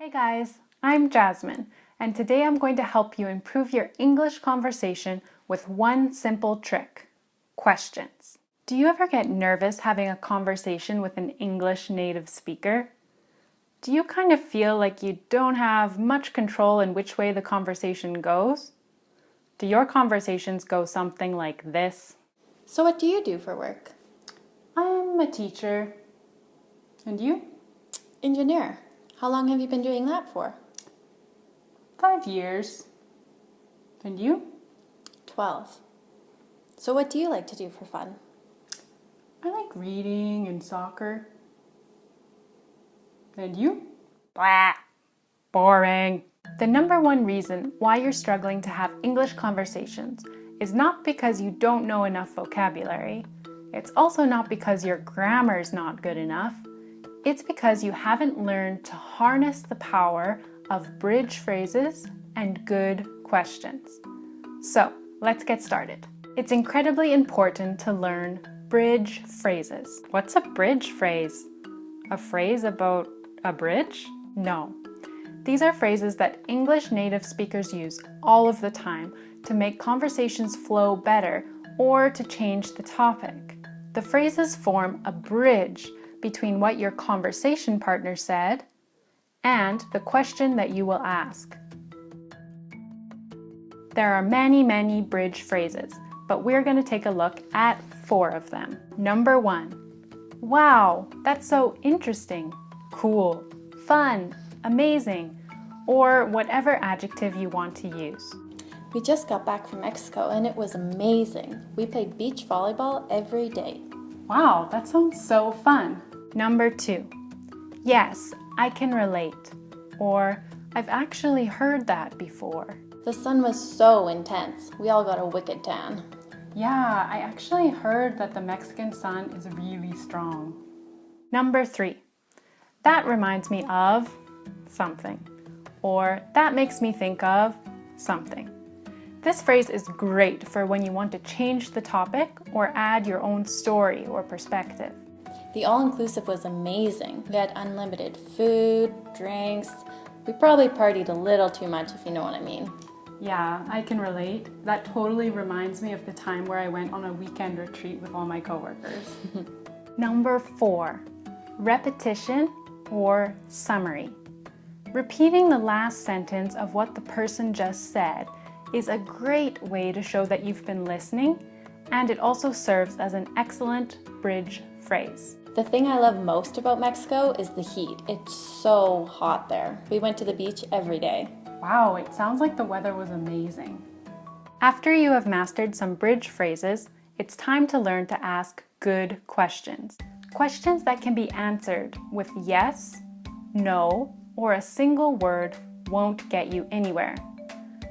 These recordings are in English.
Hey guys, I'm Jasmine, and today I'm going to help you improve your English conversation with one simple trick: questions. Do you ever get nervous having a conversation with an English native speaker? Do you kind of feel like you don't have much control in which way the conversation goes? Do your conversations go something like this? So what do you do for work? I'm a teacher. And you? Engineer. How long have you been doing that for? 5 years. And you? 12. So what do you like to do for fun? I like reading and soccer. And you? Blah. Boring. The number one reason why you're struggling to have English conversations is not because you don't know enough vocabulary. It's also not because your grammar's not good enough. It's because you haven't learned to harness the power of bridge phrases and good questions. So, let's get started. It's incredibly important to learn bridge phrases. What's a bridge phrase? A phrase about a bridge? No. These are phrases that English native speakers use all of the time to make conversations flow better or to change the topic. The phrases form a bridge between what your conversation partner said and the question that you will ask. There are many bridge phrases, but we're going to take a look at 4 of them. Number 1. Wow, that's so interesting, cool, fun, amazing, or whatever adjective you want to use. We just got back from Mexico and it was amazing. We played beach volleyball every day. Wow, that sounds so fun. Number 2. Yes, I can relate. Or, I've actually heard that before. The sun was so intense. We all got a wicked tan. Yeah, I actually heard that the Mexican sun is really strong. Number 3. That reminds me of something. Or, that makes me think of something. This phrase is great for when you want to change the topic or add your own story or perspective. The all-inclusive was amazing. We had unlimited food, drinks. We probably partied a little too much, if you know what I mean. Yeah, I can relate. That totally reminds me of the time where I went on a weekend retreat with all my coworkers. Number 4. Repetition or summary. Repeating the last sentence of what the person just said is a great way to show that you've been listening, and it also serves as an excellent bridge phrase. The thing I love most about Mexico is the heat. It's so hot there. We went to the beach every day. Wow, it sounds like the weather was amazing. After you have mastered some bridge phrases, it's time to learn to ask good questions. Questions that can be answered with yes, no, or a single word won't get you anywhere.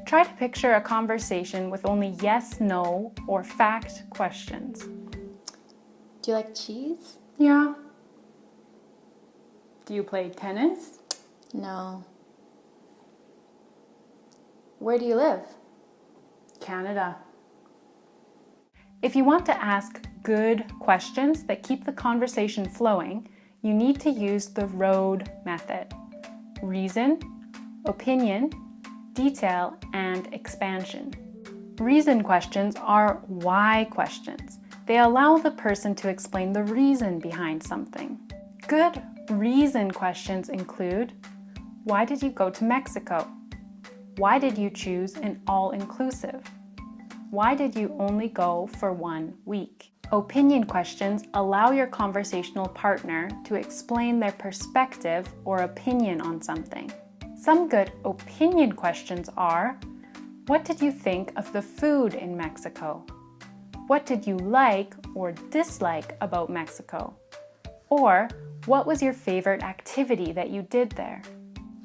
Try to picture a conversation with only yes, no, or fact questions. Do you like cheese? Yeah. Do you play tennis? No. Where do you live? Canada. If you want to ask good questions that keep the conversation flowing, you need to use the R.O.D.E method: reason, opinion, detail, and expansion. Reason questions are why questions. They allow the person to explain the reason behind something. Good reason questions include: why did you go to Mexico? Why did you choose an all-inclusive? Why did you only go for 1 week? Opinion questions allow your conversational partner to explain their perspective or opinion on something. Some good opinion questions are: what did you think of the food in Mexico? What did you like or dislike about Mexico? Or, what was your favorite activity that you did there?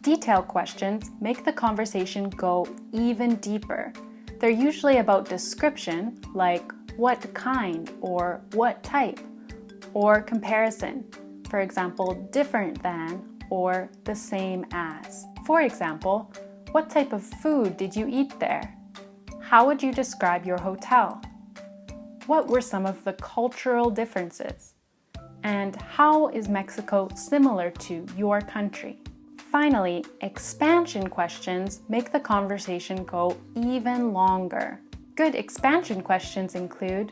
Detail questions make the conversation go even deeper. They're usually about description, like what kind or what type, or comparison. For example, different than or the same as. For example, what type of food did you eat there? How would you describe your hotel? What were some of the cultural differences? And how is Mexico similar to your country? finally, expansion questions make the conversation go even longer. Good expansion questions include,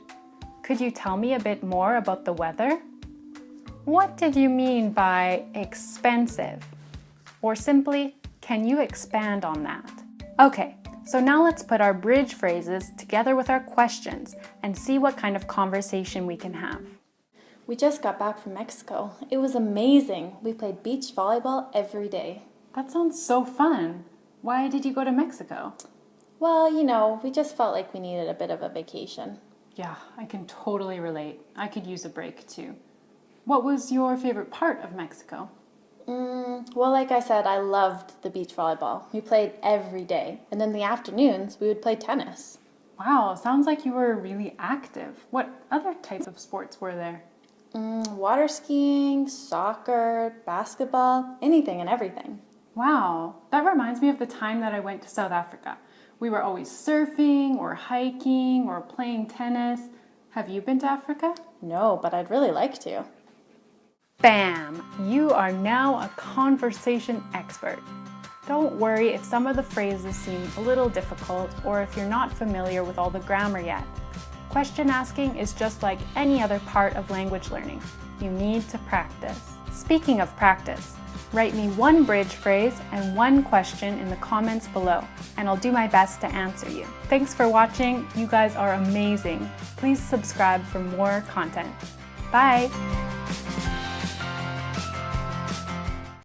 could you tell me a bit more about the weather? What did you mean by expensive? Or simply, can you expand on that? Okay, so now let's put our bridge phrases together with our questions and see what kind of conversation we can have. We just got back from Mexico. It was amazing. We played beach volleyball every day. That sounds so fun. Why did you go to Mexico? Well, we just felt like we needed a bit of a vacation. Yeah, I can totally relate. I could use a break too. What was your favorite part of Mexico? Well, like I said, I loved the beach volleyball. We played every day. And in the afternoons, we would play tennis. Wow, sounds like you were really active. What other types of sports were there? Water skiing, soccer, basketball, anything and everything. Wow, that reminds me of the time that I went to South Africa. We were always surfing or hiking or playing tennis. Have you been to Africa? No, but I'd really like to. Bam! You are now a conversation expert. Don't worry if some of the phrases seem a little difficult or if you're not familiar with all the grammar yet. Question asking is just like any other part of language learning. You need to practice. Speaking of practice, write me one bridge phrase and one question in the comments below, and I'll do my best to answer you. Thanks for watching. You guys are amazing. Please subscribe for more content. Bye!